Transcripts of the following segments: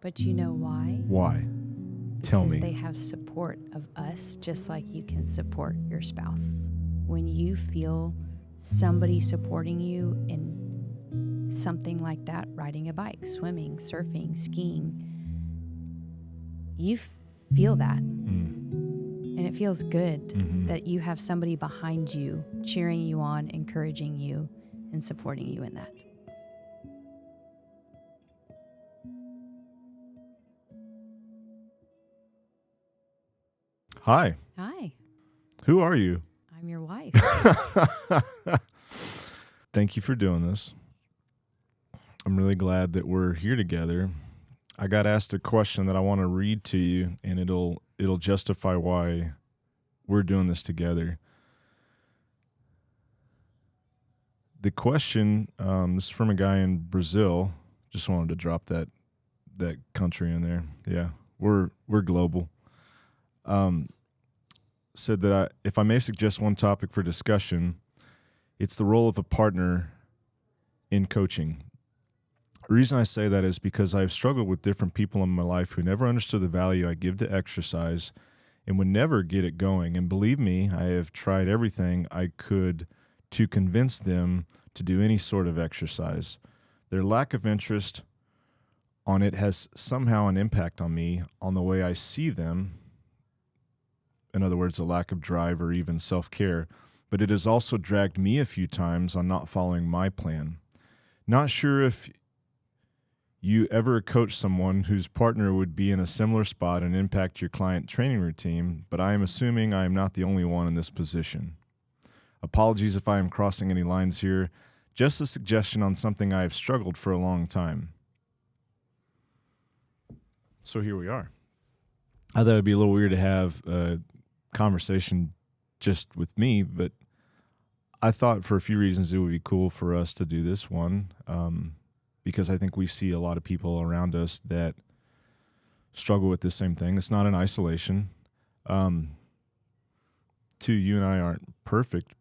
But you know why? Why? Tell Because me. they have support of us, just like you can support your spouse. When you feel somebody supporting you in something like that, riding a bike, swimming, surfing, skiing, you feel that. And it feels good that you have somebody behind you, cheering you on, encouraging you, and supporting you in that. Hi. Hi, Who are you? I'm your wife. Thank you for doing this. I'm really glad that we're here together. I got asked a question that I want to read to you, and it'll justify why we're doing this together. The question is from a guy in Brazil. Just wanted to drop that country in there. Yeah, we're global. Said that if I may suggest one topic for discussion, it's the role of a partner in coaching. The reason I say that is because I've struggled with different people in my life who never understood the value I give to exercise and would never get it going. And believe me, I have tried everything I could to convince them to do any sort of exercise. Their lack of interest on it has somehow an impact on me, on the way I see them. In other words, a lack of drive or even self-care. But it has also dragged me a few times on not following my plan. Not sure if you ever coach someone whose partner would be in a similar spot and impact your client training routine, but I am assuming I am not the only one in this position. Apologies if I am crossing any lines here. Just a suggestion on something I have struggled for a long time. So here we are. I thought it'd be a little weird to have a conversation just with me, but I thought for a few reasons it would be cool for us to do this one, because I think we see a lot of people around us that struggle with this same thing. It's not in isolation. You and I aren't perfect,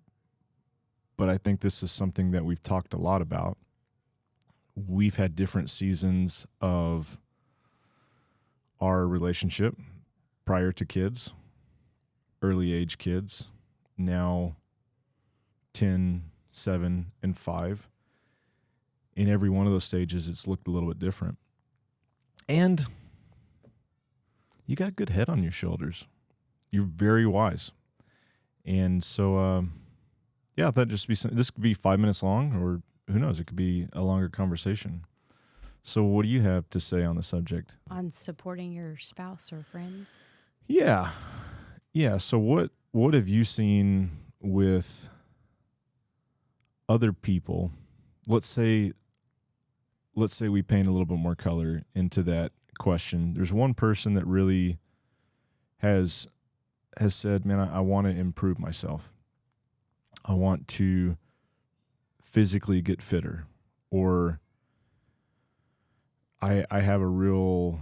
but I think this is something that we've talked a lot about. We've had different seasons of our relationship prior to kids, early age kids, now 10, 7, and 5. In every one of those stages, it's looked a little bit different. And you got a good head on your shoulders. You're very wise. And so, I thought this could be 5 minutes long, or who knows, it could be a longer conversation. So what do you have to say on the subject? On supporting your spouse or friend? Yeah. So what have you seen with other people? Let's say we paint a little bit more color into that question. There's one person that really has said, man, I want to improve myself. I want to physically get fitter, or I have a real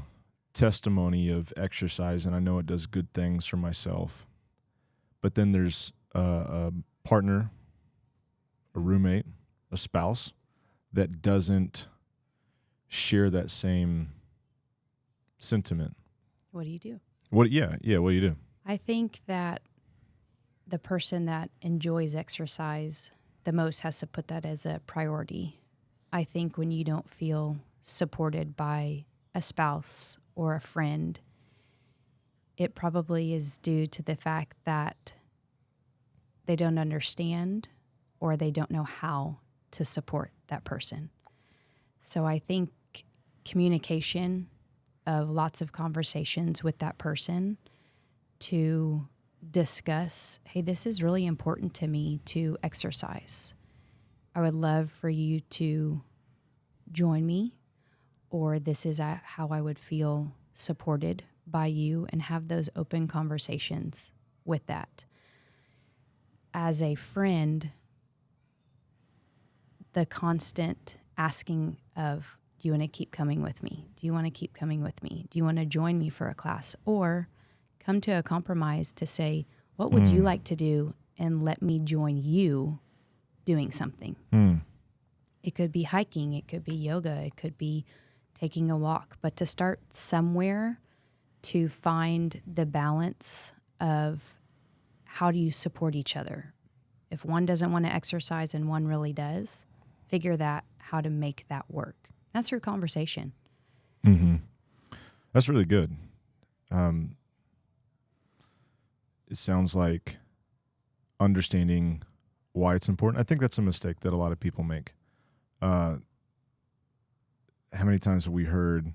testimony of exercise and I know it does good things for myself. But then there's a partner, a roommate, a spouse that doesn't share that same sentiment. What do you do? What do you do? I think that the person that enjoys exercise the most has to put that as a priority. I think when you don't feel supported by a spouse or a friend, it probably is due to the fact that they don't understand or they don't know how to support that person. So I think communication of lots of conversations with that person to discuss, hey, this is really important to me to exercise. I would love for you to join me, or this is how I would feel supported by you, and have those open conversations with that. As a friend, the constant asking of, do you want to keep coming with me? Do you want to keep coming with me? Do you want to join me for a class? Or come to a compromise to say, what would you like to do? And let me join you doing something. It could be hiking. It could be yoga. It could be taking a walk, but to start somewhere to find the balance of how do you support each other. If one doesn't want to exercise and one really does, figure that how to make that work. That's your conversation. Mm-hmm. That's really good. It sounds like understanding why it's important. I think that's a mistake that a lot of people make. How many times have we heard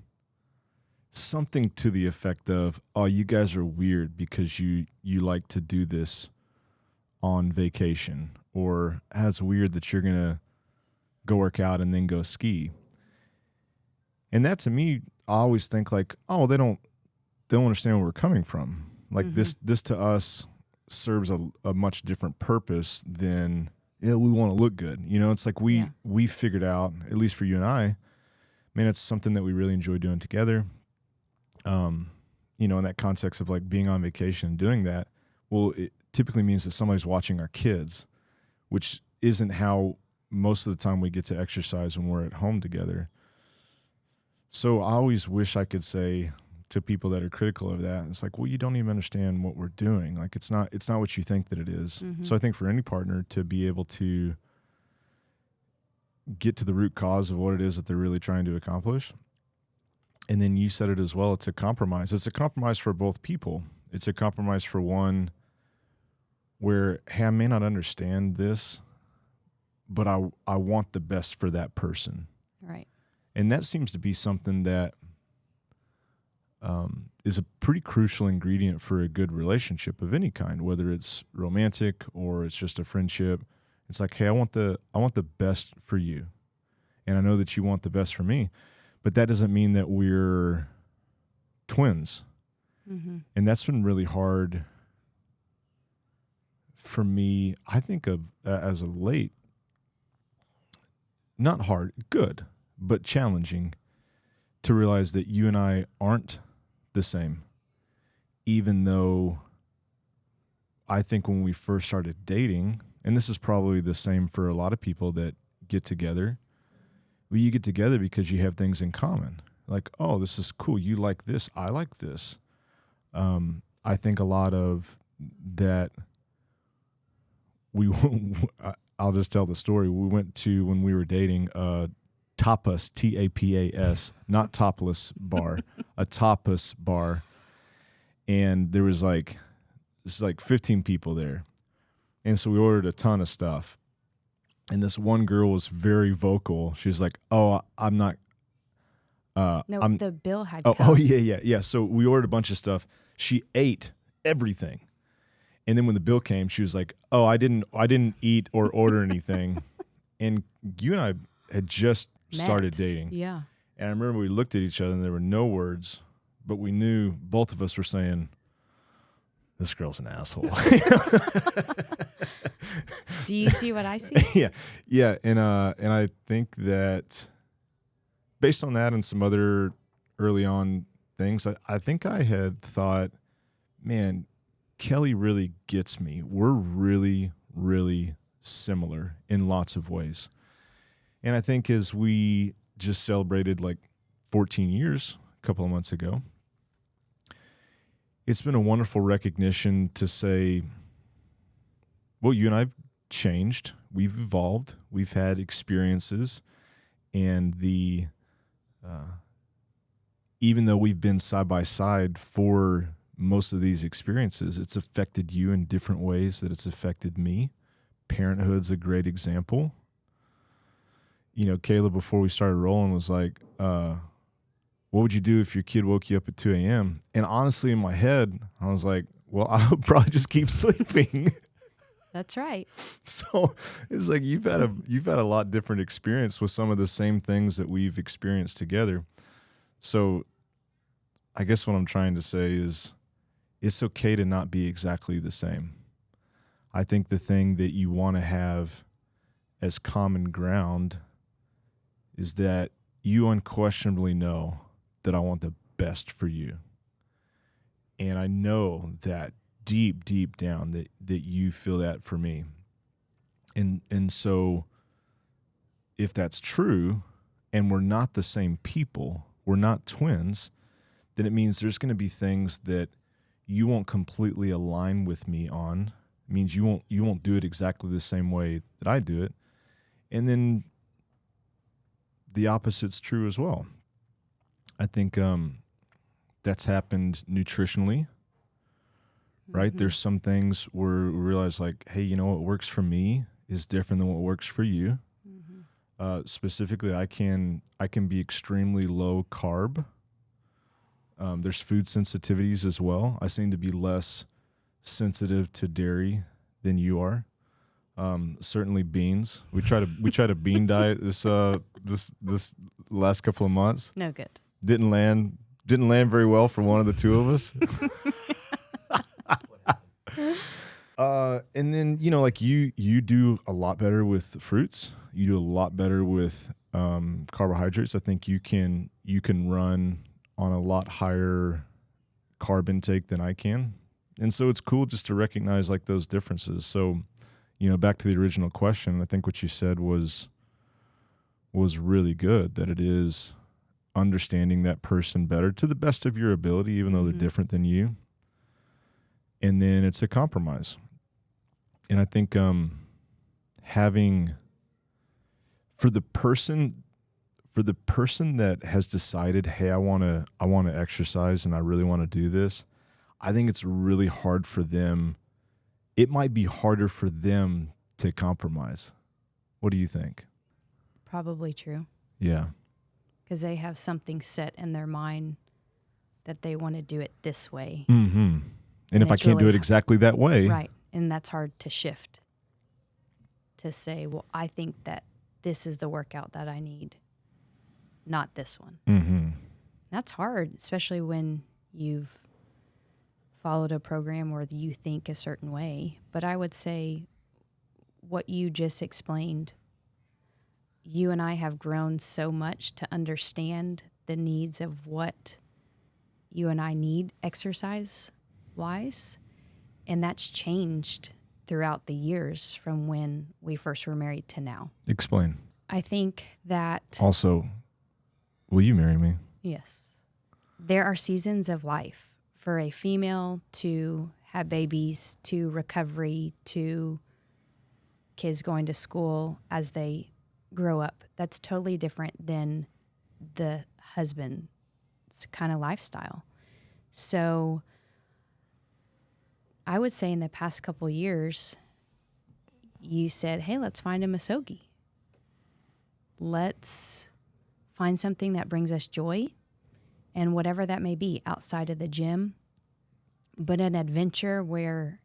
something to the effect of, "Oh, you guys are weird because you like to do this on vacation," or "It's weird that you're gonna go work out and then go ski." And that, to me, I always think like, "Oh, they don't understand where we're coming from." Like this to us serves a much different purpose than, yeah, we want to look good. You know, it's like we figured out, at least for you and I, man, it's something that we really enjoy doing together. You know, in that context of like being on vacation and doing that, well, it typically means that somebody's watching our kids, which isn't how most of the time we get to exercise when we're at home together. So I always wish I could say to people that are critical of that, it's like, well, you don't even understand what we're doing. Like, it's not what you think that it is. So I think for any partner to be able to get to the root cause of what it is that they're really trying to accomplish. And then you said it as well, it's a compromise. It's a compromise for both people. It's a compromise for one where, hey, I may not understand this, but I want the best for that person. Right. And that seems to be something that is a pretty crucial ingredient for a good relationship of any kind, whether it's romantic or it's just a friendship. It's like, hey, I want the best for you, and I know that you want the best for me, but that doesn't mean that we're twins. And that's been really hard for me, I think, of as of late. Not hard, good, but challenging to realize that you and I aren't the same, even though I think when we first started dating, and this is probably the same for a lot of people that get together, well, you get together because you have things in common. Like, oh, this is cool. You like this. I like this. I think a lot of that, I'll just tell the story. We went to, when we were dating, tapas, Tapas, not topless bar, a tapas bar. And there was like 15 people there. And so we ordered a ton of stuff. And this one girl was very vocal. She was like, "Oh, I'm not." The bill had come. Oh, yeah. So we ordered a bunch of stuff. She ate everything. And then when the bill came, she was like, "Oh, I didn't eat or order anything." And you and I had just started dating. Yeah. And I remember we looked at each other and there were no words, but we knew both of us were saying, "This girl's an asshole." Do you see what I see? Yeah. And I think that based on that and some other early on things, I think I had thought, man, Kelly really gets me. We're really, really similar in lots of ways. And I think as we just celebrated like 14 years a couple of months ago, it's been a wonderful recognition to say, well, you and I have changed. We've evolved. We've had experiences. And even though we've been side by side for most of these experiences, it's affected you in different ways that it's affected me. Parenthood's a great example. You know, Kayla, before we started rolling, was like, what would you do if your kid woke you up at 2 a.m.? And honestly, in my head, I was like, well, I would probably just keep sleeping. That's right. So it's like you've had a lot different experience with some of the same things that we've experienced together. So I guess what I'm trying to say is it's okay to not be exactly the same. I think the thing that you want to have as common ground is that you unquestionably know that I want the best for you. And I know that deep, deep down that you feel that for me. And so if that's true and we're not the same people, we're not twins, then it means there's going to be things that you won't completely align with me on. It means you won't do it exactly the same way that I do it. And then the opposite's true as well. I think that's happened nutritionally, right? Mhm. There's some things where we realize, like, hey, you know, what works for me is different than what works for you. Specifically, I can be extremely low carb. There's food sensitivities as well. I seem to be less sensitive to dairy than you are. Certainly beans. We tried a bean diet this last couple of months. No good. Didn't land very well for one of the two of us. And then, you know, like you do a lot better with fruits. You do a lot better with carbohydrates. I think you can run on a lot higher carb intake than I can. And so it's cool just to recognize like those differences. So, you know, back to the original question, I think what you said was really good, that it is understanding that person better to the best of your ability, even though they're different than you. And then it's a compromise. And I think having for the person that has decided, hey, I want to exercise and I really want to do this, I think it's really hard for them. It might be harder for them to compromise. What do you think? Probably true. Yeah. Because they have something set in their mind that they want to do it this way. Mm-hmm. And if I can't do it exactly that way. Right. And that's hard to shift. To say, well, I think that this is the workout that I need, not this one. Mm-hmm. That's hard, especially when you've followed a program or you think a certain way. But I would say what you just explained, you and I have grown so much to understand the needs of what you and I need exercise-wise. And that's changed throughout the years from when we first were married to now. Explain. I think that... Also, will you marry me? Yes. There are seasons of life for a female to have babies, to recovery, to kids going to school as they grow up. That's totally different than the husband's kind of lifestyle. So I would say in the past couple years, you said, hey, let's find a masogi. Let's find something that brings us joy, and whatever that may be outside of the gym, but an adventure where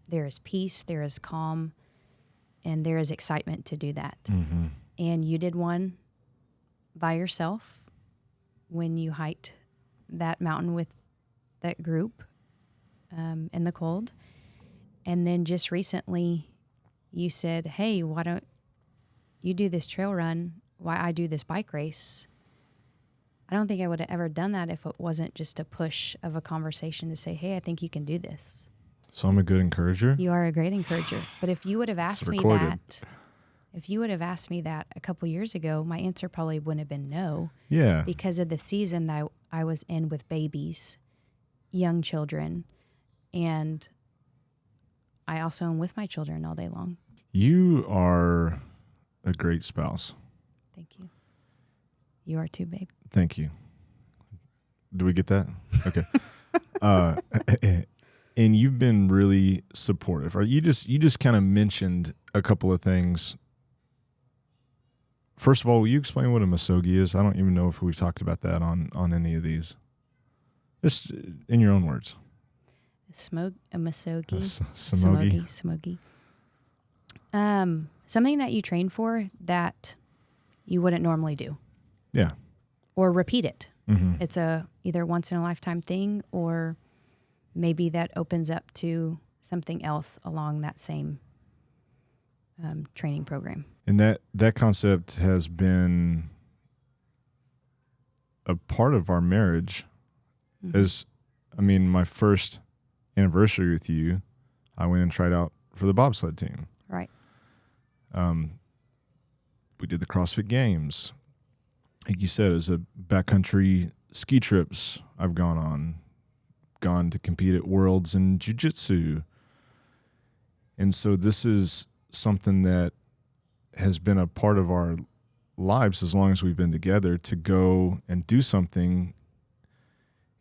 there is peace, there is calm, and there is excitement to do that. Mm-hmm. And you did one by yourself when you hiked that mountain with that group in the cold. And then just recently you said, hey, why don't you do this trail run while I do this bike race? I don't think I would have ever done that if it wasn't just a push of a conversation to say, hey, I think you can do this. So I'm a good encourager? You are a great encourager. But if you would have asked me that a couple years ago, my answer probably wouldn't have been no. Yeah. Because of the season that I was in with babies, young children, and I also am with my children all day long. You are a great spouse. Thank you. You are too, babe. Thank you. Do we get that? Okay. And you've been really supportive. Right? You just kind of mentioned a couple of things. First of all, will you explain what a masogi is? I don't even know if we've talked about that on any of these. Just in your own words. A masogi. Smogi. Something that you train for that you wouldn't normally do. Yeah. Or repeat it. Mm-hmm. It's a either once in a lifetime thing, or maybe that opens up to something else along that same training program. And that concept has been a part of our marriage. Mm-hmm. My first anniversary with you, I went and tried out for the bobsled team. Right. We did the CrossFit Games. like you said, as a backcountry ski trips I've gone to compete at Worlds in jiu-jitsu. And so this is something that has been a part of our lives as long as we've been together, to go and do something.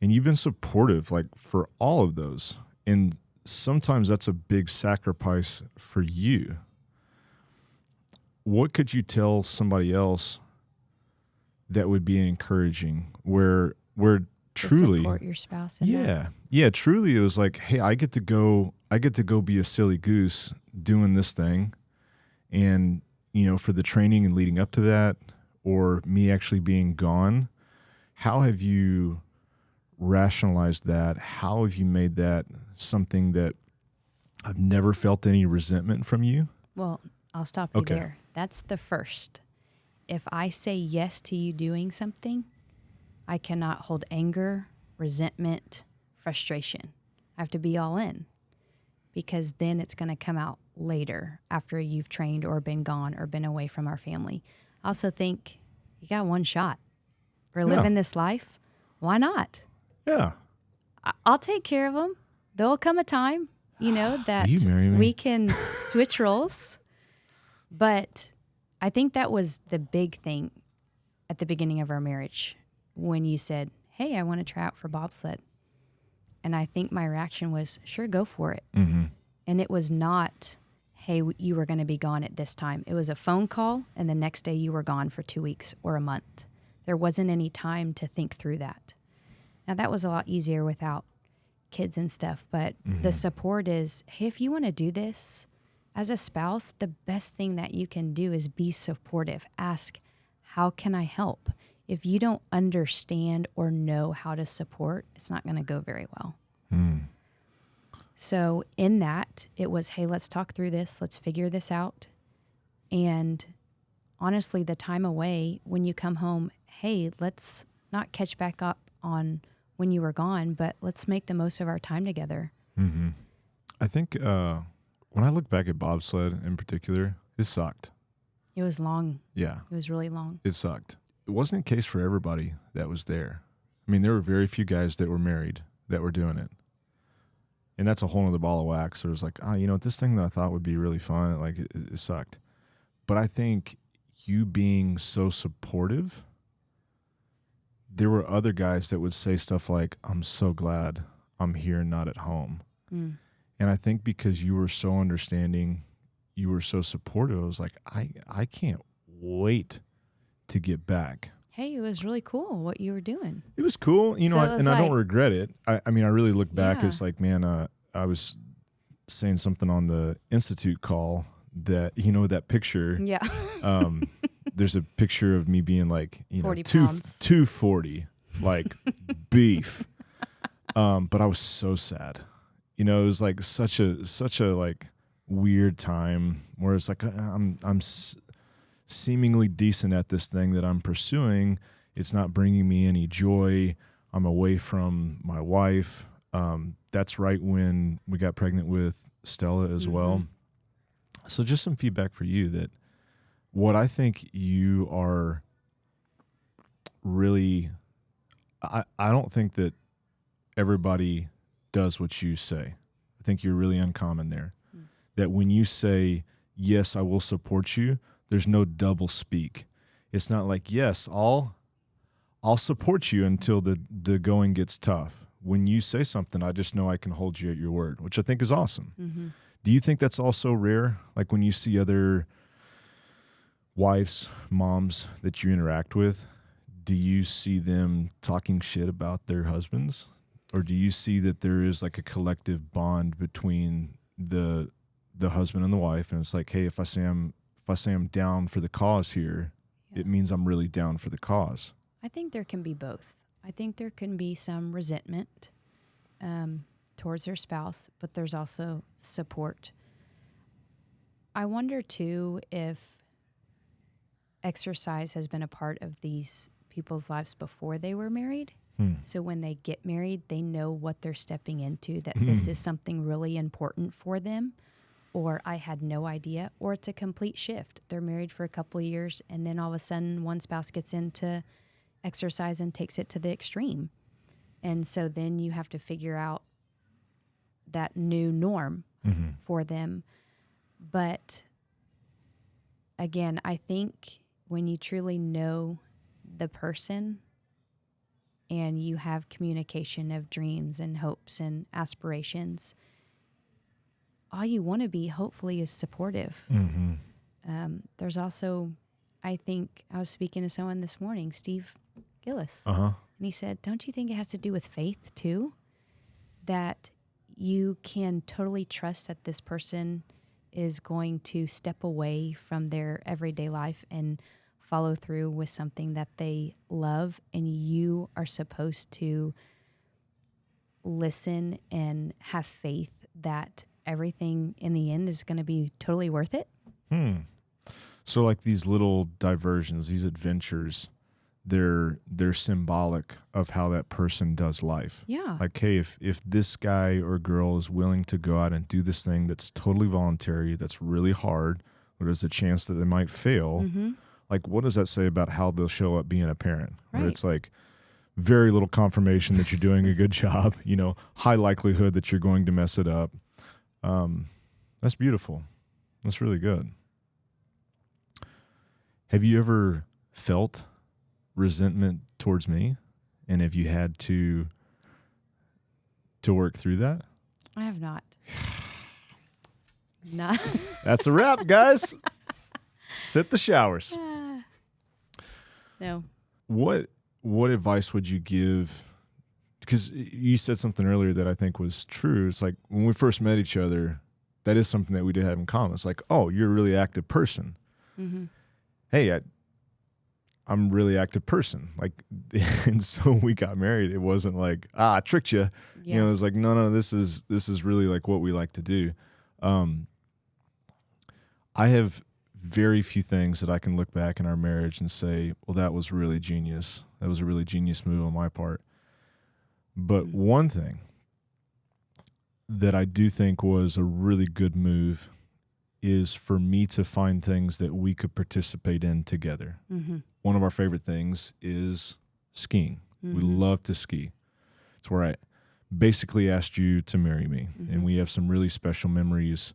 And you've been supportive, like, for all of those. And sometimes that's a big sacrifice for you. What could you tell somebody else that would be encouraging, where truly to support your spouse in that? yeah, truly it was like, hey, I get to go be a silly goose doing this thing. And, for the training and leading up to that, or me actually being gone, how have you rationalized that? How have you made that something that I've never felt any resentment from you? Well, I'll stop you Okay. there. That's the first. If I say yes to you doing something, I cannot hold anger, resentment, frustration. I have to be all in, because then it's going to come out later after you've trained or been gone or been away from our family. I also think you got one shot. We're living this life. Why not? Yeah. I'll take care of them. There'll come a time, that you marry me? we can switch roles. But I think that was the big thing at the beginning of our marriage, when you said, hey, I want to try out for bobsled. And I think my reaction was, sure, go for it. Mm-hmm. And it was not, hey, you were going to be gone at this time. It was a phone call, and the next day you were gone for 2 weeks or a month. There wasn't any time to think through that. Now, that was a lot easier without kids and stuff, but the support is, hey, if you want to do this as a spouse, the best thing that you can do is be supportive. Ask, how can I help? If you don't understand or know how to support, it's not going to go very well. So in that, it was, hey, let's talk through this. Let's figure this out. And honestly, the time away, when you come home, hey, let's not catch back up on when you were gone, but let's make the most of our time together. Mm-hmm. I think when I look back at bobsled in particular, it sucked. It was long. Yeah. It was really long. It sucked. It wasn't the case for everybody that was there. I mean, there were very few guys that were married that were doing it. And that's a whole other ball of wax. So it was like, this thing that I thought would be really fun, like, it sucked. But I think you being so supportive, there were other guys that would say stuff like, I'm so glad I'm here and not at home. And I think because you were so understanding, you were so supportive, I was like, I can't wait to get back. Hey, it was really cool what you were doing. It was cool, So it was and I don't like- regret it. I mean, I really look back Yeah. as like, man, I was saying something on the Institute call that, that picture. Yeah. There's a picture of me being like, 40 pounds. 240, like beef. But I was so sad. It was like such a like weird time where it's like I'm seemingly decent at this thing that I'm pursuing. It's not bringing me any joy. I'm away from my wife. That's right when we got pregnant with Stella as well. So just some feedback for you, that what I think you are really, I don't think that everybody does what you say. I think you're really uncommon there. That when you say, yes, I will support you, there's no double speak. It's not like, yes, I'll support you until the going gets tough. When you say something, I just know I can hold you at your word, which I think is awesome. Do you think that's also rare? Like when you see other wives, moms that you interact with, do you see them talking shit about their husbands? Or do you see that there is like a collective bond between the husband and the wife, and it's like, hey, if I say I'm down for the cause here, it means I'm really down for the cause? I think there can be both. I think there can be some resentment towards their spouse, but there's also support. I wonder, too, if exercise has been a part of these people's lives before they were married. So when they get married, they know what they're stepping into, that this is something really important for them. or I had no idea, or it's a complete shift. They're married for a couple of years, and then all of a sudden one spouse gets into exercise and takes it to the extreme. And so then you have to figure out that new norm for them. But again, I think when you truly know the person and you have communication of dreams and hopes and aspirations, all you want to be, hopefully, is supportive. There's also, I think, I was speaking to someone this morning, Steve Gillis, and he said, don't you think it has to do with faith too? That you can totally trust that this person is going to step away from their everyday life and follow through with something that they love, and you are supposed to listen and have faith that everything in the end is going to be totally worth it. So like these little diversions, these adventures, they're symbolic of how that person does life. Yeah. Like, hey, if this guy or girl is willing to go out and do this thing that's totally voluntary, that's really hard, or there's a chance that they might fail, like what does that say about how they'll show up being a parent? Right. Where it's like very little confirmation that you're doing a good job, high likelihood that you're going to mess it up. That's beautiful. That's really good. Have you ever felt resentment towards me? And have you had to work through that? I have not. Not. That's a wrap, guys. Sit the showers. No. What advice would you give? Because you said something earlier that I think was true. It's like when we first met each other, that is something that we did have in common. It's like, oh, you're a really active person. Hey, I'm a really active person. Like, and so when we got married, it wasn't like, I tricked you. Yeah. It was like, no, this is really like what we like to do. I have very few things that I can look back in our marriage and say, well, that was really genius. That was a really genius move on my part. But one thing that I do think was a really good move is for me to find things that we could participate in together. One of our favorite things is skiing. We love to ski. It's where I basically asked you to marry me. And we have some really special memories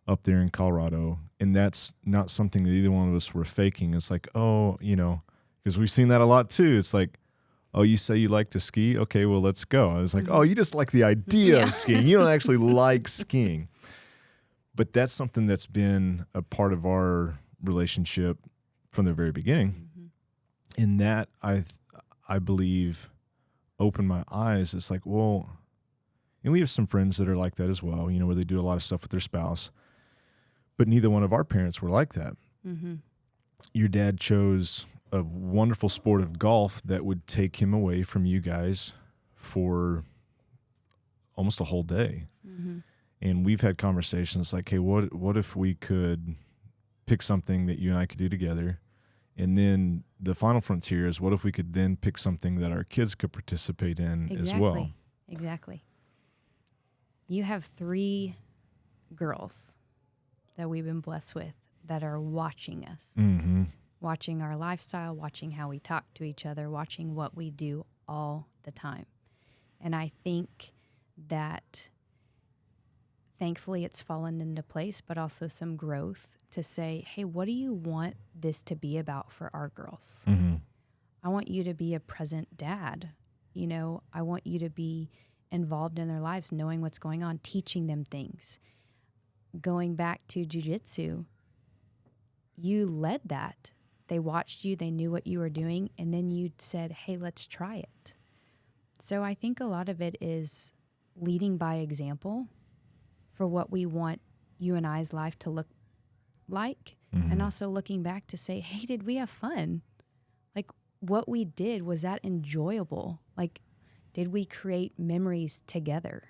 up there in Colorado. And that's not something that either one of us were faking. It's like, oh, because we've seen that a lot too. It's like, oh, you say you like to ski? Okay, well, let's go. I was like, oh, you just like the idea of skiing. You don't actually like skiing. But that's something that's been a part of our relationship from the very beginning. And that, I believe, opened my eyes. It's like, well, and we have some friends that are like that as well, where they do a lot of stuff with their spouse. But neither one of our parents were like that. Your dad chose a wonderful sport of golf that would take him away from you guys for almost a whole day. And we've had conversations like, hey, what if we could pick something that you and I could do together? And then the final frontier is, what if we could then pick something that our kids could participate in as well? Exactly. You have 3 girls that we've been blessed with that are watching us, watching our lifestyle, watching how we talk to each other, watching what we do all the time. And I think that thankfully it's fallen into place, but also some growth to say, hey, what do you want this to be about for our girls? I want you to be a present dad. I want you to be involved in their lives, knowing what's going on, teaching them things. Going back to jiu-jitsu, you led that. They watched you, they knew what you were doing, and then you said, hey, let's try it. So I think a lot of it is leading by example for what we want you and I's life to look like, and also looking back to say, hey, did we have fun? Like, what we did, was that enjoyable? Like, did we create memories together?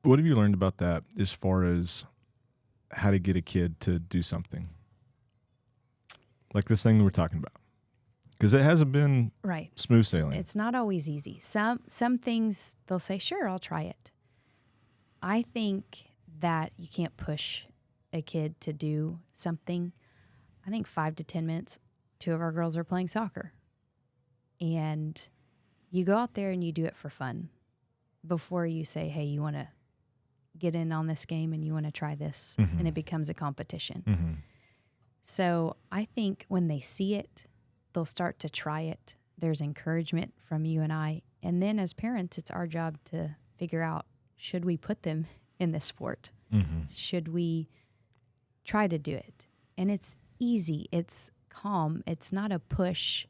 What have you learned about that as far as how to get a kid to do something? Like this thing we're talking about. Because it hasn't been smooth sailing. It's not always easy. Some things, they'll say, sure, I'll try it. I think that you can't push a kid to do something, I think 5 to 10 minutes, 2 of our girls are playing soccer. And you go out there and you do it for fun before you say, hey, you want to get in on this game and you want to try this, and it becomes a competition. So I think when they see it, they'll start to try it. There's encouragement from you and I. And then as parents, it's our job to figure out, should we put them in this sport? Should we try to do it? And it's easy. It's calm. It's not a push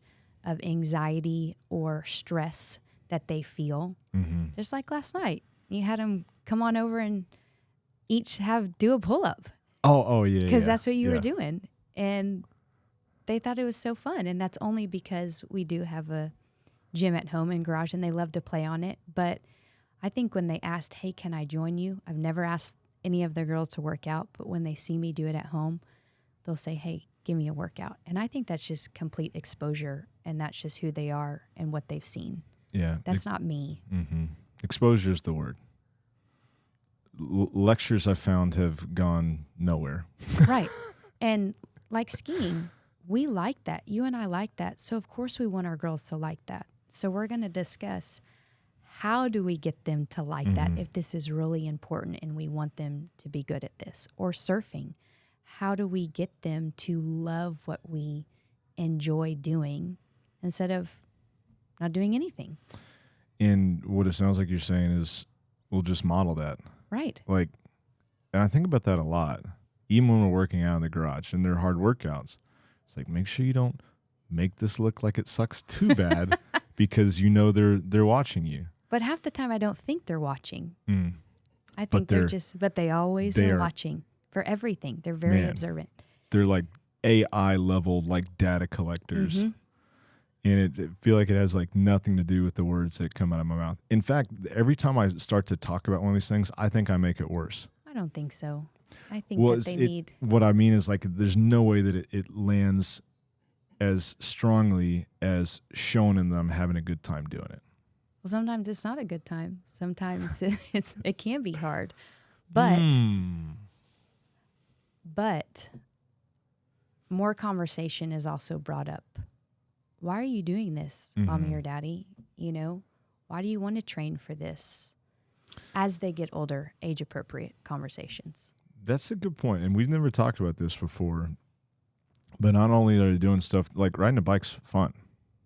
of anxiety or stress that they feel. Just like last night, you had them come on over and each do a pull-up. Oh yeah. Because that's what you were doing. And they thought it was so fun. And that's only because we do have a gym at home and garage and they love to play on it. But I think when they asked, hey, can I join you? I've never asked any of the girls to work out, but when they see me do it at home, they'll say, hey, give me a workout. And I think that's just complete exposure, and that's just who they are and what they've seen. Yeah. That's not me. Exposure is the word. Lectures I found have gone nowhere. Right. And like skiing, we like that. You and I like that. So, of course, we want our girls to like that. So we're going to discuss, how do we get them to like that if this is really important and we want them to be good at this? Or surfing. How do we get them to love what we enjoy doing instead of not doing anything? And what it sounds like you're saying is we'll just model that. Right. Like, and I think about that a lot. Even when we're working out in the garage and they're hard workouts, it's like, make sure you don't make this look like it sucks too bad because you know they're watching you. But half the time I don't think they're watching. I think but they always are watching for everything. They're very observant. They're like AI level, like data collectors. And it feel like it has like nothing to do with the words that come out of my mouth. In fact, every time I start to talk about one of these things, I think I make it worse. I don't think so. I think that they need... What I mean is, like, there's no way that it lands as strongly as showing in them having a good time doing it. Well, sometimes it's not a good time. Sometimes it can be hard. But more conversation is also brought up. Why are you doing this, mommy or daddy? You know, why do you want to train for this? As they get older, age-appropriate conversations. That's a good point, and we've never talked about this before. But not only are they doing stuff, like riding a bike's fun.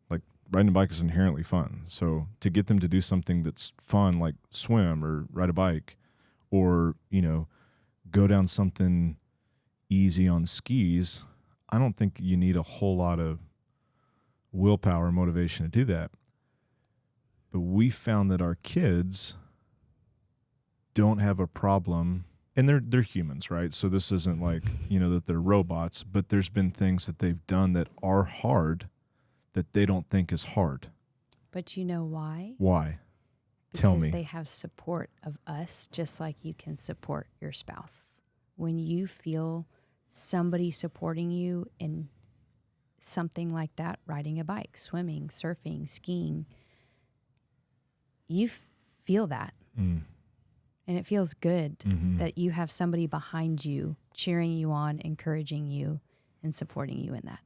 Like, riding a bike is inherently fun. So to get them to do something that's fun, like swim or ride a bike, or, you know, go down something easy on skis, I don't think you need a whole lot of willpower and motivation to do that. But we found that our kids don't have a problem, and they're humans, right? So this isn't like, you know, that they're robots, but there's been things that they've done that are hard that they don't think is hard. But you know why? Why? Tell me. Because they have support of us, just like you can support your spouse. When you feel somebody supporting you in something like that, riding a bike, swimming, surfing, skiing, you feel that. And it feels good that you have somebody behind you, cheering you on, encouraging you, and supporting you in that.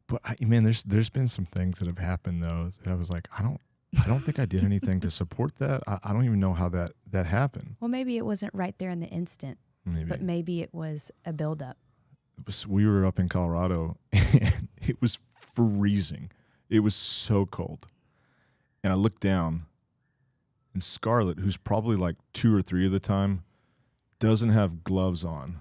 But man, there's been some things that have happened though that I was like, I don't think I did anything to support that. I don't even know how that happened. Well, maybe it wasn't right there in the instant, but maybe it was a buildup. We were up in Colorado and it was freezing. It was so cold. And I looked down, and Scarlett, who's probably like 2 or 3 of the time, doesn't have gloves on.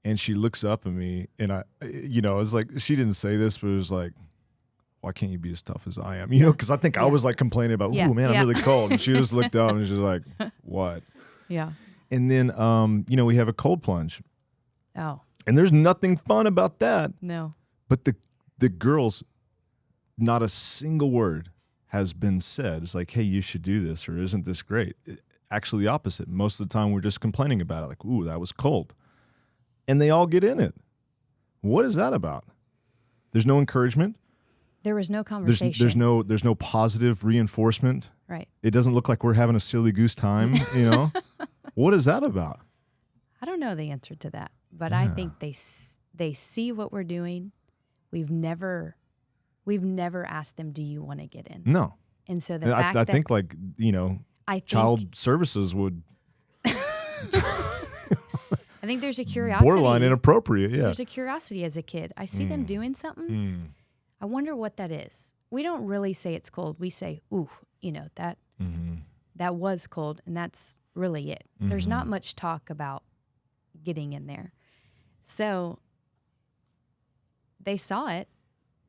And she looks up at me, and I was like, she didn't say this, but it was like, why can't you be as tough as I am? You know, because I think I was like complaining about, ooh, man, I'm really cold. And she just looked up and she's like, what? Yeah. And then, we have a cold plunge. Oh. And there's nothing fun about that. No. But the girls, not a single word has been said. It's like, hey, you should do this, or isn't this great? Actually, the opposite. Most of the time, we're just complaining about it. Like, ooh, that was cold. And they all get in it. What is that about? There's no encouragement. There was no conversation. There's no positive reinforcement. Right. It doesn't look like we're having a silly goose time, you know? What is that about? I don't know the answer to that, but Yeah. I think they see what we're doing. We've never asked them, "Do you want to get in?" No. And so the And fact I that think, like, I think child services would I think there's a curiosity. borderline inappropriate. Yeah. There's a curiosity as a kid. I see them doing something. Mm. I wonder what that is. We don't really say it's cold. We say, "Ooh, that Mm-hmm. that was cold," and that's really it. There's not much talk about getting in there. So they saw it.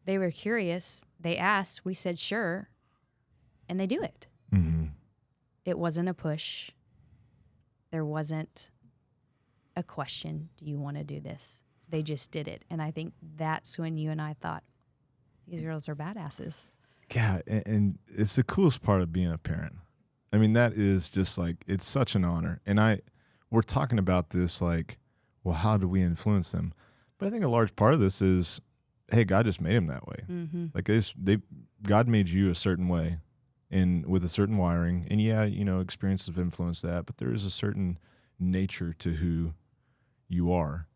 They were curious. They asked. We said, "Sure," and they do it. Mm-hmm. It wasn't a push. There wasn't a question, "Do you want to do this?" They just did it. And I think that's when you and I thought, these girls are badasses. Yeah, and it's the coolest part of being a parent. I mean, that is just like, it's such an honor. And we're talking about this like, well, how do we influence them? But I think a large part of this is, hey, God just made them that way. Mm-hmm. Like God made you a certain way and with a certain wiring. And yeah, experiences have influenced that, but there is a certain nature to who you are.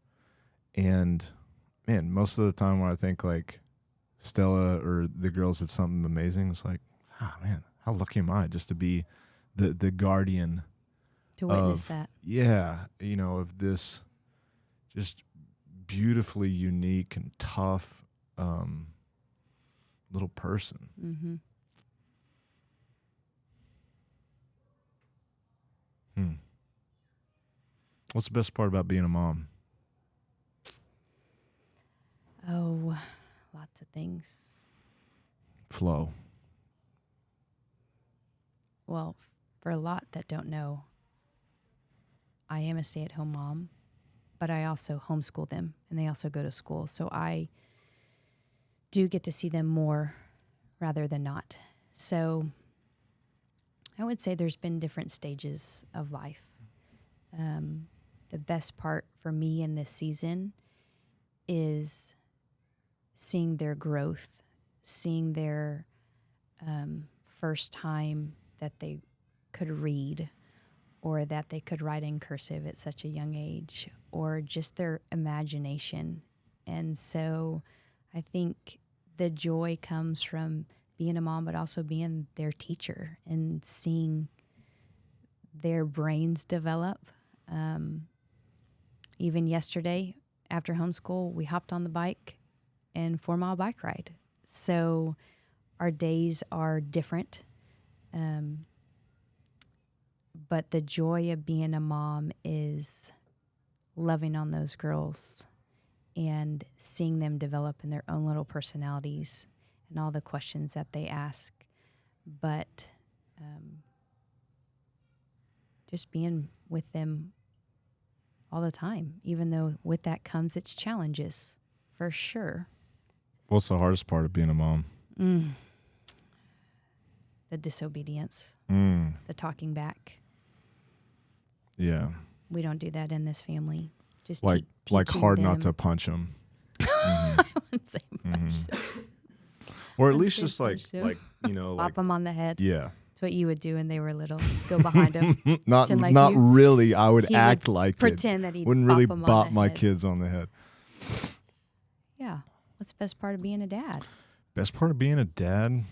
And man, most of the time when I think like Stella or the girls did something amazing, it's like, oh man, how lucky am I just to be the guardian To witness of, that. yeah, of this just beautifully unique and tough little person. Mm-hmm. What's the best part about being a mom? Oh, lots of things. Flow. Well, for a lot that don't know, I am a stay-at-home mom, but I also homeschool them, and they also go to school. So I do get to see them more rather than not. So I would say there's been different stages of life. The best part for me in this season is seeing their growth, seeing their first time that they could read or that they could write in cursive at such a young age, or just their imagination. And so I think the joy comes from being a mom, but also being their teacher and seeing their brains develop. Even yesterday, after homeschool, we hopped on the bike and 4-mile bike ride. So our days are different. But the joy of being a mom is loving on those girls and seeing them develop in their own little personalities and all the questions that they ask. But just being with them all the time, even though with that comes its challenges, for sure. What's the hardest part of being a mom? The disobedience, the talking back. Yeah. We don't do that in this family. Just Like teaching hard them. not to punch them. I wouldn't say punch them. Or at I'd least say just punch them. like, Bop them on the head. yeah. That's what you would do when they were little. Go behind them. not Pretend like not you- really. I would he act would like pretend it. that he'd Wouldn't really bop 'em on bop the my head. kids on the head. Yeah. What's the best part of being a dad? Best part of being a dad?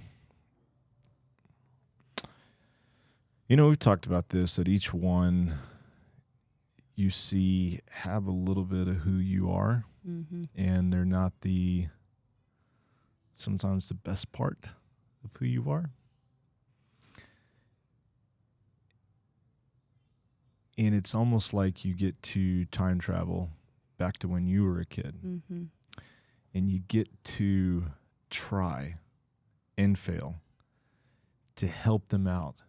We've talked about this, that each one you see have a little bit of who you are, Mm-hmm. and they're not sometimes the best part of who you are. And it's almost like you get to time travel back to when you were a kid, Mm-hmm. and you get to try and fail to help them out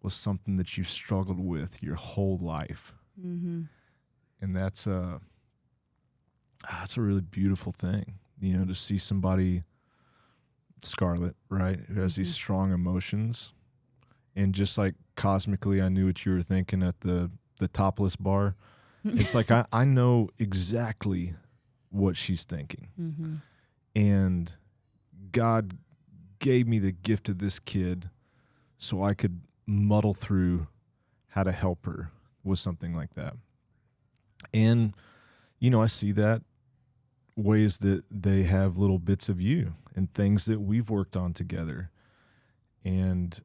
with something that you've struggled with your whole life. Mm-hmm. And that's a really beautiful thing, to see somebody, Scarlett, right, who has these strong emotions. And just like cosmically, I knew what you were thinking at the topless bar. It's like I know exactly what she's thinking. Mm-hmm. And God gave me the gift of this kid so I could muddle through how to help her with something like that. And, I see that ways that they have little bits of you and things that we've worked on together. And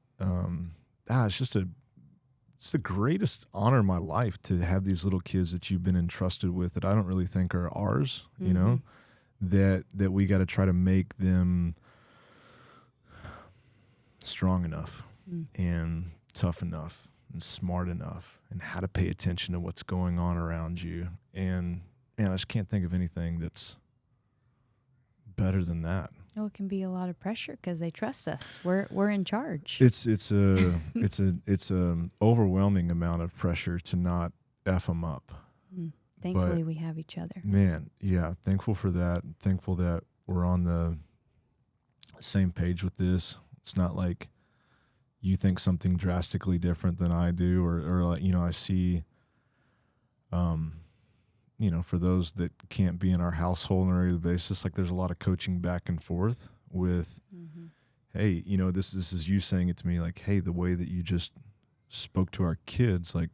it's the greatest honor in my life to have these little kids that you've been entrusted with that I don't really think are ours, that we got to try to make them strong enough and tough enough and smart enough and how to pay attention to what's going on around you. And man, I just can't think of anything that's better than that. Oh, it can be a lot of pressure because they trust us. We're in charge. It's a overwhelming amount of pressure to not F them up. Thankfully, we have each other. Man, yeah, thankful for that. Thankful that we're on the same page with this. It's not like you think something drastically different than I do, or like, I see, for those that can't be in our household on a regular basis, like there's a lot of coaching back and forth with, hey, this is you saying it to me, like, hey, the way that you just spoke to our kids, like,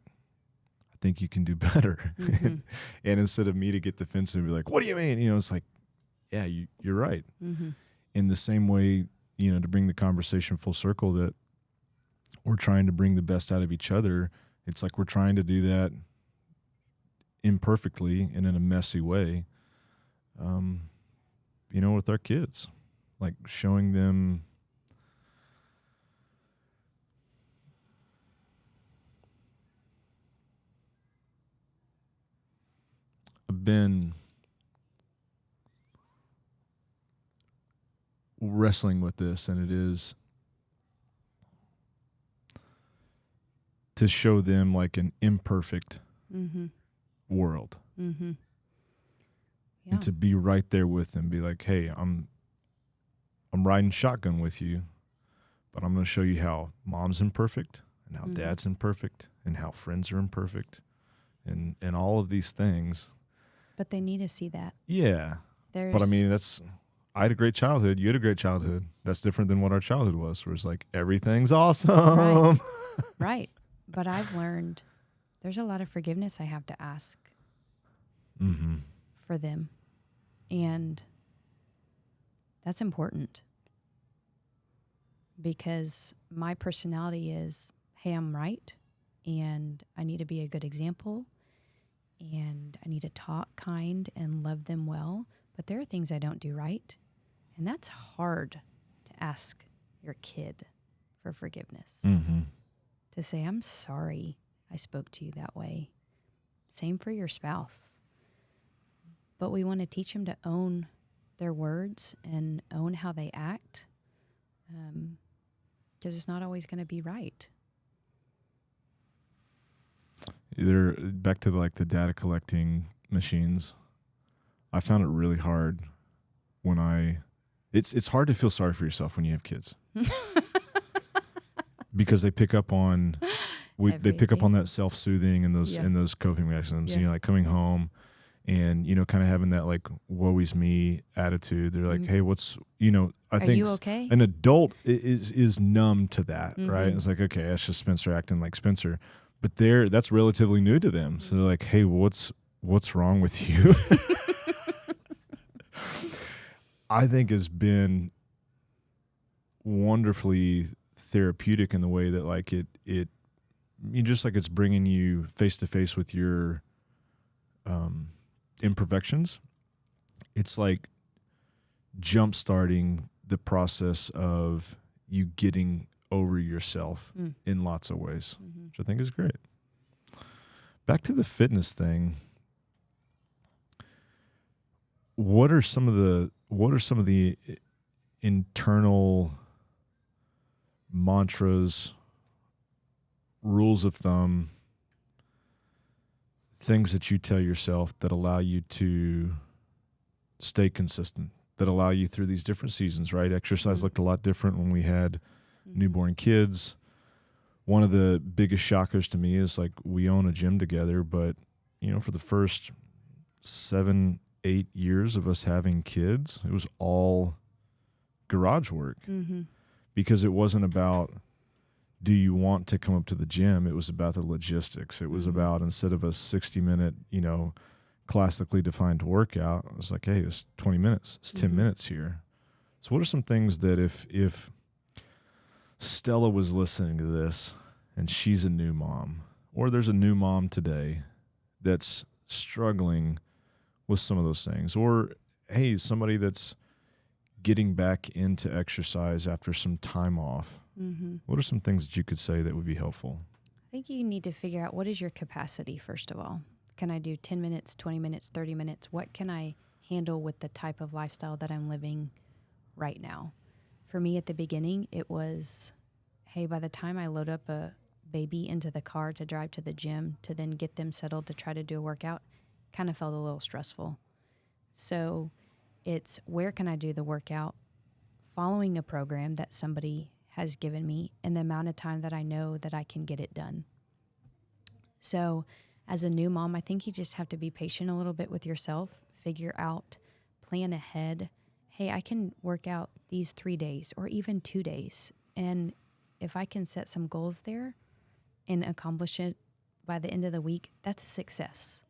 I think you can do better. And instead of me to get defensive and be like, what do you mean? It's like, yeah, you're right. In the same way, to bring the conversation full circle, that we're trying to bring the best out of each other. It's like we're trying to do that imperfectly and in a messy way, with our kids, like showing them I've been wrestling with this, and it is to show them like an imperfect world. Yeah. And to be right there with them, be like, hey, I'm riding shotgun with you, but I'm going to show you how mom's imperfect and how dad's imperfect and how friends are imperfect and all of these things. But they need to see that. Yeah. But I mean, I had a great childhood. You had a great childhood. That's different than what our childhood was, where it's like, everything's awesome. Right. But I've learned there's a lot of forgiveness I have to ask for them. And that's important because my personality is, hey, I'm right, and I need to be a good example, and I need to talk kind and love them well. But there are things I don't do right, and that's hard to ask your kid for forgiveness. To say, I'm sorry I spoke to you that way. Same for your spouse. But we want to teach them to own their words and own how they act, because it's not always going to be right. Either back to like the data collecting machines, I found it really hard when it's hard to feel sorry for yourself when you have kids. Because they pick up on they pick up on that self-soothing and those coping mechanisms. Like coming home and kind of having that like woe is me attitude. They're like, hey, what's I think you okay? An adult is numb to that, right? It's like, okay, that's just Spencer acting like Spencer, but that's relatively new to them. So they're like, hey, what's wrong with you? I think has been wonderfully therapeutic in the way that like just like it's bringing you face to face with your imperfections. It's like jump starting the process of you getting over yourself in lots of ways, which I think is great. Back to the fitness thing. What are some of the internal mantras, rules of thumb, things that you tell yourself that allow you to stay consistent, that allow you through these different seasons, right? Exercise looked a lot different when we had newborn kids. One of the biggest shockers to me is like we own a gym together, but for the first 7-8 years of us having kids, it was all garage work. Because it wasn't about do you want to come up to the gym? It was about the logistics. It was about, instead of a 60-minute, classically defined workout, it was like, hey, it's 20 minutes. It's 10 minutes here. So what are some things that if Stella was listening to this and she's a new mom, or there's a new mom today that's struggling with some of those things, or, hey, somebody that's getting back into exercise after some time off, what are some things that you could say that would be helpful? I think you need to figure out, what is your capacity, first of all. Can I do 10 minutes, 20 minutes, 30 minutes? What can I handle with the type of lifestyle that I'm living right now? For me at the beginning, it was, hey, by the time I load up a baby into the car to drive to the gym to then get them settled to try to do a workout, kind of felt a little stressful. So it's, where can I do the workout following a program that somebody has given me and the amount of time that I know that I can get it done. So as a new mom, I think you just have to be patient a little bit with yourself, figure out, plan ahead. Hey, I can work out these 3 days or even 2 days. And if I can set some goals there and accomplish it by the end of the week, that's a success.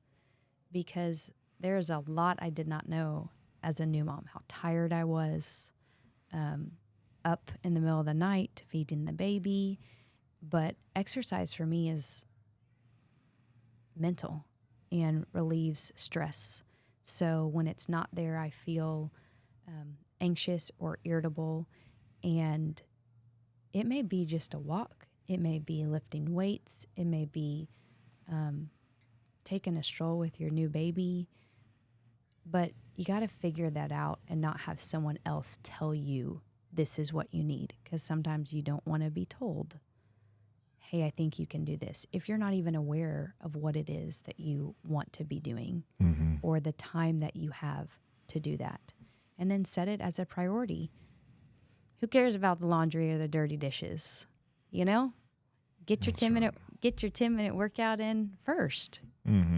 Because there is a lot I did not know as a new mom, how tired I was, up in the middle of the night feeding the baby. But exercise for me is mental and relieves stress. So when it's not there, I feel anxious or irritable. And it may be just a walk. It may be lifting weights. It may be taking a stroll with your new baby. But you got to figure that out and not have someone else tell you this is what you need. Because sometimes you don't want to be told, hey, I think you can do this, if you're not even aware of what it is that you want to be doing or the time that you have to do that. And then set it as a priority. Who cares about the laundry or the dirty dishes? Get your 10-minute workout in first.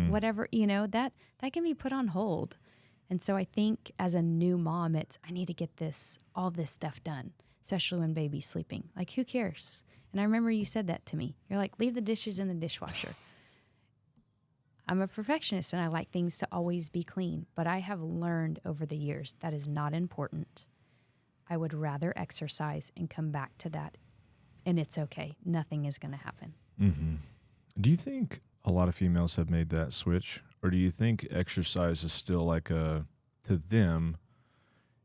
Whatever, that can be put on hold. And so I think as a new mom, I need to get all this stuff done, especially when baby's sleeping. Like, who cares? And I remember you said that to me. You're like, leave the dishes in the dishwasher. I'm a perfectionist and I like things to always be clean, but I have learned over the years that is not important. I would rather exercise and come back to that, and it's okay. Nothing is going to happen. Do you think a lot of females have made that switch? Or do you think exercise is still to them,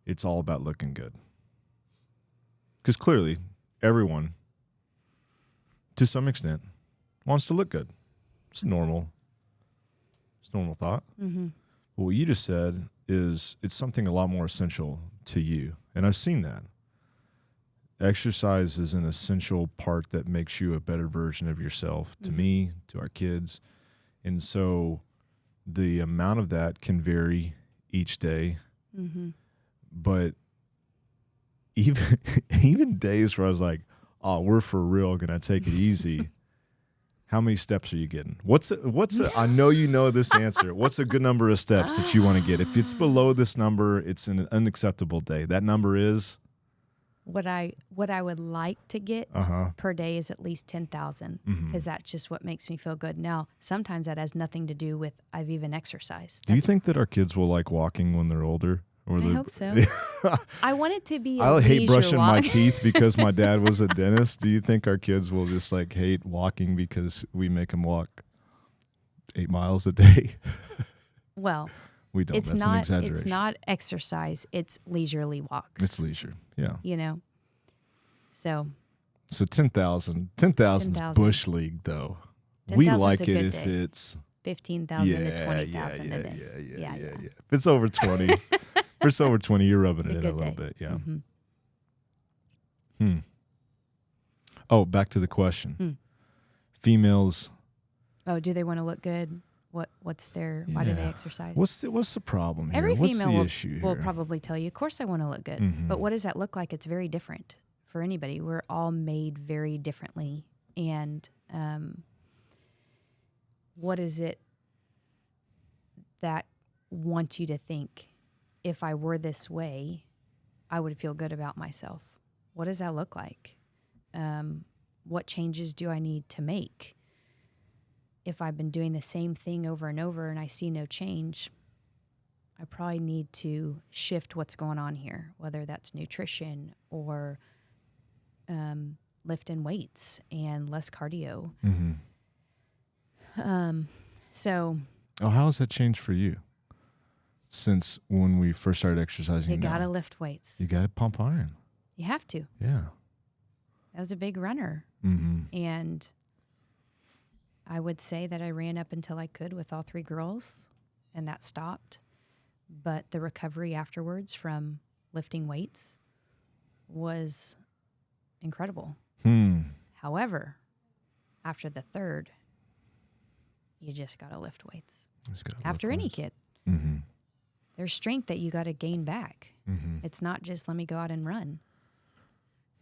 it's all about looking good? Because clearly, everyone, to some extent, wants to look good. It's a normal thought. But what you just said is it's something a lot more essential to you. And I've seen that. Exercise is an essential part that makes you a better version of yourself, to me, to our kids. And so the amount of that can vary each day. But even days where I was like, oh, we're for real going to take it easy. How many steps are you getting? I know you know this answer. What's a good number of steps that you want to get? If it's below this number, it's an unacceptable day. That number is? What I would like to get per day is at least 10,000, because that's just what makes me feel good. Now, sometimes that has nothing to do with I've even exercised. Do you think that our kids will like walking when they're older? I hope so. I want it to be I hate brushing walk. my teeth because my dad was a dentist. Do you think our kids will just hate walking because we make them walk 8 miles a day? Well, we don't. That's an exaggeration. It's not exercise. It's leisurely walks. It's leisure. Yeah. So 10,000 is bush league though. We like it if it's 15,000 to 20,000 a day. Yeah. If it's over 20, you're rubbing it in a little bit. Yeah. Oh, back to the question. Females. Oh, do they want to look good? What's their? Why do they exercise? What's the problem here? Every what's female the issue will here? probably tell you, of course I want to look good. But what does that look like? It's very different for anybody. We're all made very differently. And what is it that wants you to think, if I were this way, I would feel good about myself? What does that look like? what changes do I need to make? If I've been doing the same thing over and over and I see no change, I probably need to shift what's going on here, whether that's nutrition or lifting weights and less cardio. So Oh, how has that changed for you since when we first started exercising? you got to lift weights. You got to pump iron. You have to. Yeah. I was a big runner. And I would say that I ran up until I could with all 3 girls, and that stopped. But the recovery afterwards from lifting weights was incredible. However, after the 3rd, you just got to lift weights. After any kid. There's strength that you got to gain back. It's not just let me go out and run.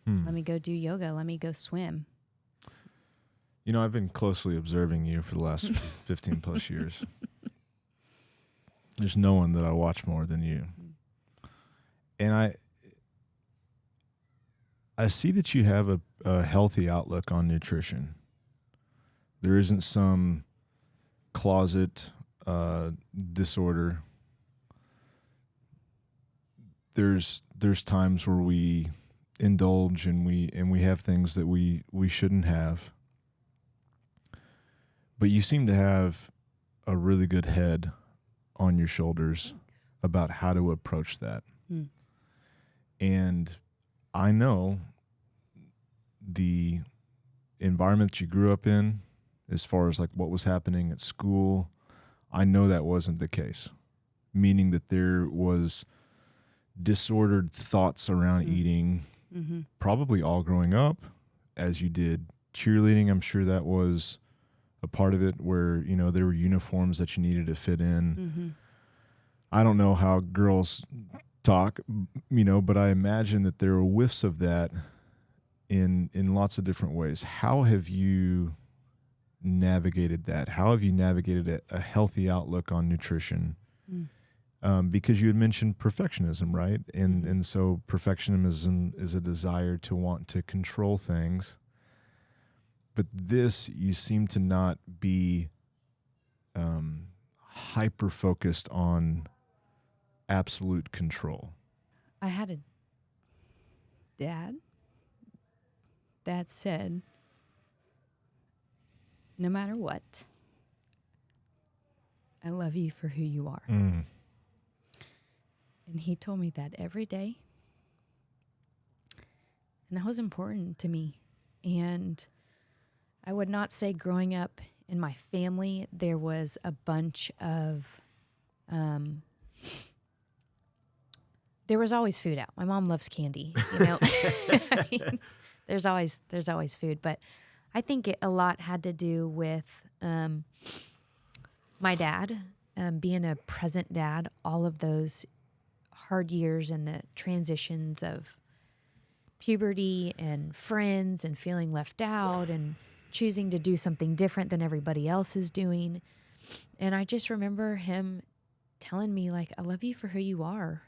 Let me go do yoga. Let me go swim. You know, I've been closely observing you for the last 15 plus years. There's no one that I watch more than you. And I see that you have a healthy outlook on nutrition. There isn't some closet disorder. There's times where we indulge and we have things that we shouldn't have. But you seem to have a really good head on your shoulders about how to approach that. And I know the environment that you grew up in, as far as like what was happening at school, I know that wasn't the case. Meaning that there was disordered thoughts around eating, probably all growing up, as you did cheerleading. I'm sure that was a part of it, where, you know, there were uniforms that you needed to fit in. I don't know how girls talk, you know, but I imagine that there are whiffs of that in lots of different ways. How have you navigated that? How have you navigated a healthy outlook on nutrition? Because you had mentioned perfectionism, right? And so perfectionism is a desire to want to control things. But this, you seem to not be hyper-focused on absolute control. I had a dad that said, no matter what, I love you for who you are. And he told me that every day. And that was important to me. And I would not say growing up in my family, there was a bunch of, there was always food out. My mom loves candy, you know. I mean, there's always food. But I think a lot had to do with my dad, being a present dad, all of those hard years and the transitions of puberty and friends and feeling left out and choosing to do something different than everybody else is doing. And I just remember him telling me, like, I love you for who you are.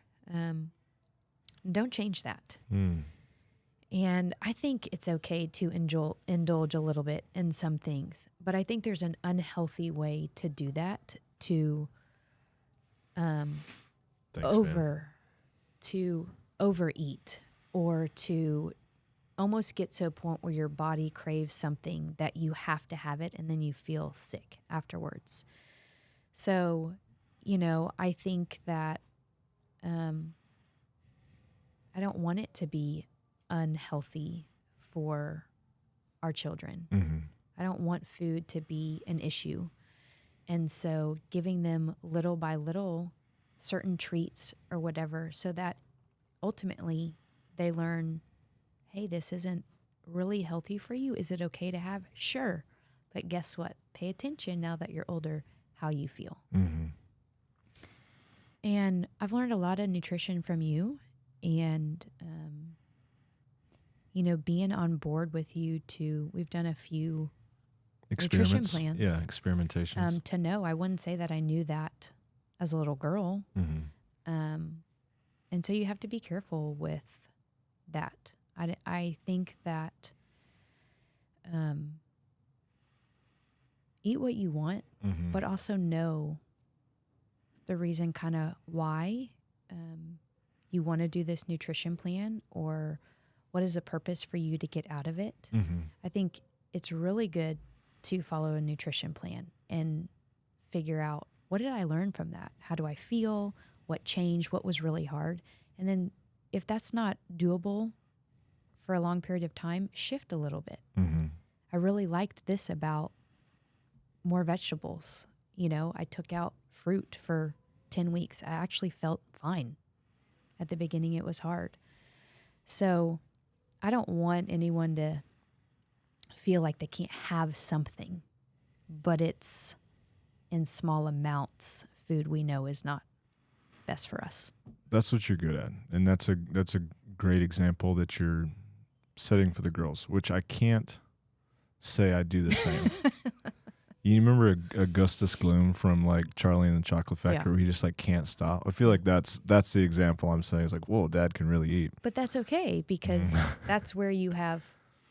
Don't change that. And I think it's okay to indulge a little bit in some things, but I think there's an unhealthy way to do that, to overeat, or to almost get to a point where your body craves something that you have to have it, and then you feel sick afterwards. So, you know, I think that I don't want it to be unhealthy for our children. I don't want food to be an issue. And so giving them little by little certain treats or whatever, so that ultimately they learn, hey, this isn't really healthy for you. Is it okay to have? Sure. But guess what? Pay attention now that you're older, how you feel. And I've learned a lot of nutrition from you, and, you know, being on board with you too. We've done a few nutrition plans. Yeah, experimentations. To know, I wouldn't say that I knew that as a little girl. And so you have to be careful with that. I think that eat what you want, Mm-hmm. but also know the reason kind of why you want to do this nutrition plan, or what is the purpose for you to get out of it. Mm-hmm. I think it's really good to follow a nutrition plan and figure out, what did I learn from that? How do I feel? What changed? What was really hard? And then if that's not doable for a long period of time, shift a little bit. Mm-hmm. I really liked this about more vegetables. You know, I took out fruit for 10 weeks. I actually felt fine. At the beginning, it was hard. So I don't want anyone to feel like they can't have something, but it's in small amounts. Food we know is not best for us. That's what you're good at, and that's a great example that you're setting for the girls, which I can't say I do the same. You remember Augustus Gloom from like Charlie and the Chocolate Factory, Yeah. where he just like can't stop? I feel like that's the example I'm saying. It's like, whoa, Dad can really eat. But that's okay, because that's where you have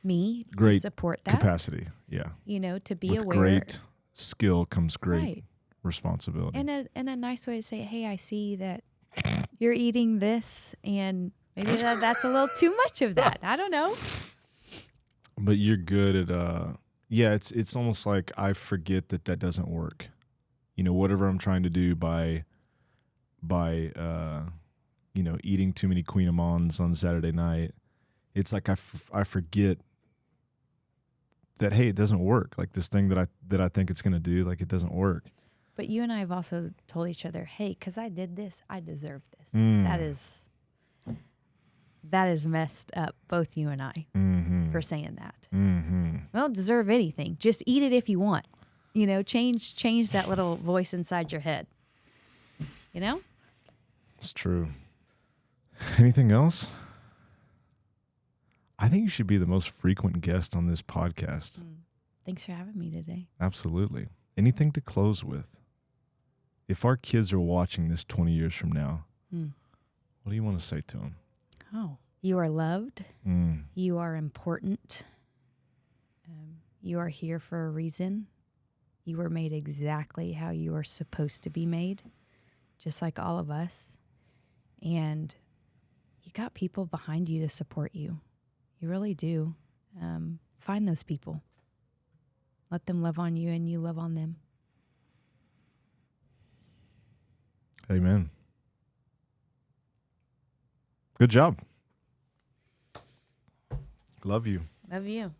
me to Great support that. Capacity, yeah. You know, to be With aware. great skill comes great Right. responsibility. And a nice way to say, hey, I see that you're eating this, and maybe that's a little too much of that. I don't know. But you're good at yeah, it's almost like I forget that doesn't work. You know, whatever I'm trying to do by you know, eating too many Queen Amans on Saturday night, it's like I forget that, hey, it doesn't work. Like this thing that I think it's going to do, like it doesn't work. But you and I have also told each other, hey, because I did this, I deserve this. That is messed up, both you and I, for saying that. I don't deserve anything. Just eat it if you want. You know, change that little voice inside your head. You know? It's true. Anything else? I think you should be the most frequent guest on this podcast. Thanks for having me today. Absolutely. Anything to close with? If our kids are watching this 20 years from now, what do you want to say to them? Oh, you are loved. You are important. You are here for a reason. You were made exactly how you are supposed to be made, just like all of us. And you got people behind you to support you. You really do. Find those people. Let them love on you, and you love on them. Amen. Good job. Love you. Love you.